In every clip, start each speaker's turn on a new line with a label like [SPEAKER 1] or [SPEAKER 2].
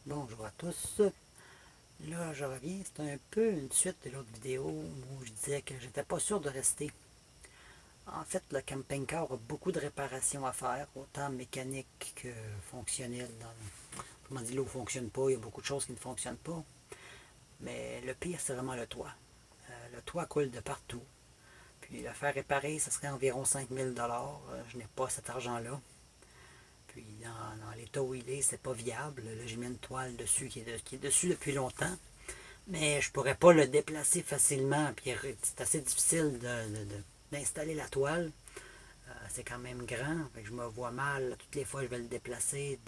[SPEAKER 1] Bonjour à tous. Là, je reviens. C'est un peu une suite de l'autre vidéo où je disais que j'étais pas sûr de rester. En fait, le camping-car a beaucoup de réparations à faire, autant mécaniques que fonctionnelles. Comment dire, l'eau ne fonctionne pas, il y a beaucoup de choses qui ne fonctionnent pas. Mais le pire, c'est vraiment le toit. Le toit coule de partout. Puis le faire réparer, ça serait environ 5 000 $. Je n'ai pas cet argent-là. Puis dans l'état où il est, c'est pas viable. Là, j'ai mis une toile dessus qui est dessus depuis longtemps. Mais je pourrais pas le déplacer facilement. Puis c'est assez difficile d'installer la toile. C'est quand même grand. Fait que je me vois mal. Toutes les fois que je vais le déplacer,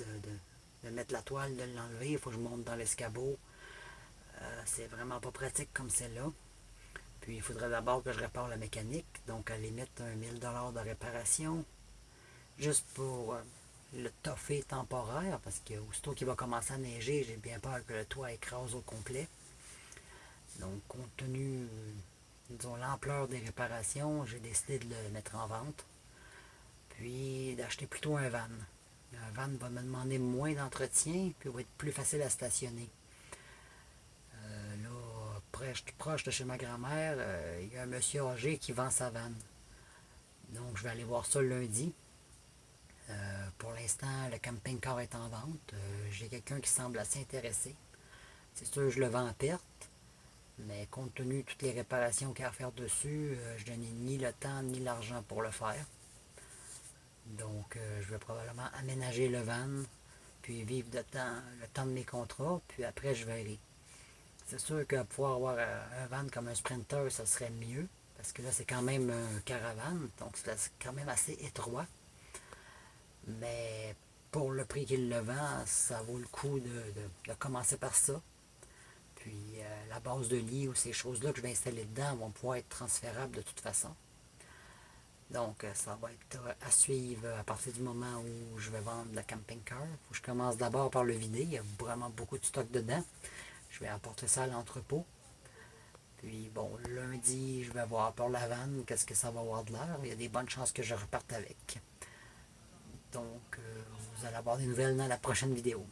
[SPEAKER 1] de mettre la toile, de l'enlever. Il faut que je monte dans l'escabeau. C'est vraiment pas pratique comme celle-là. Puis il faudrait d'abord que je répare la mécanique. Donc à la limite, 1 000 $ de réparation. Juste pour le toffer temporaire. Parce que aussitôt qu'il va commencer à neiger, j'ai bien peur que le toit écrase au complet. Donc, compte tenu, disons, l'ampleur des réparations, j'ai décidé de le mettre en vente. Puis d'acheter plutôt un van. Un van va me demander moins d'entretien, puis va être plus facile à stationner. Là, proche de chez ma grand-mère, il y a un monsieur âgé qui vend sa van. Donc, je vais aller voir ça lundi. Pour l'instant, le camping-car est en vente. J'ai quelqu'un qui semble assez intéressé. C'est sûr, je le vends à perte. Mais compte tenu de toutes les réparations qu'il y a à faire dessus, je n'ai ni le temps ni l'argent pour le faire. Donc, je vais probablement aménager le van, puis vivre le temps de mes contrats, puis après, je verrai. C'est sûr que pouvoir avoir un van comme un Sprinter, ça serait mieux, parce que là, c'est quand même un caravane, donc c'est quand même assez étroit. Mais pour le prix qu'il le vend, ça vaut le coup de commencer par ça. Puis la base de lit ou ces choses-là que je vais installer dedans vont pouvoir être transférables de toute façon. Donc ça va être à suivre à partir du moment où je vais vendre le camping-car. Faut que je commence d'abord par le vider. Il y a vraiment beaucoup de stock dedans. Je vais apporter ça à l'entrepôt. Puis bon, lundi, je vais voir pour la vanne, qu'est-ce que ça va avoir de l'air. Il y a des bonnes chances que je reparte avec. Donc, vous allez avoir des nouvelles dans la prochaine vidéo.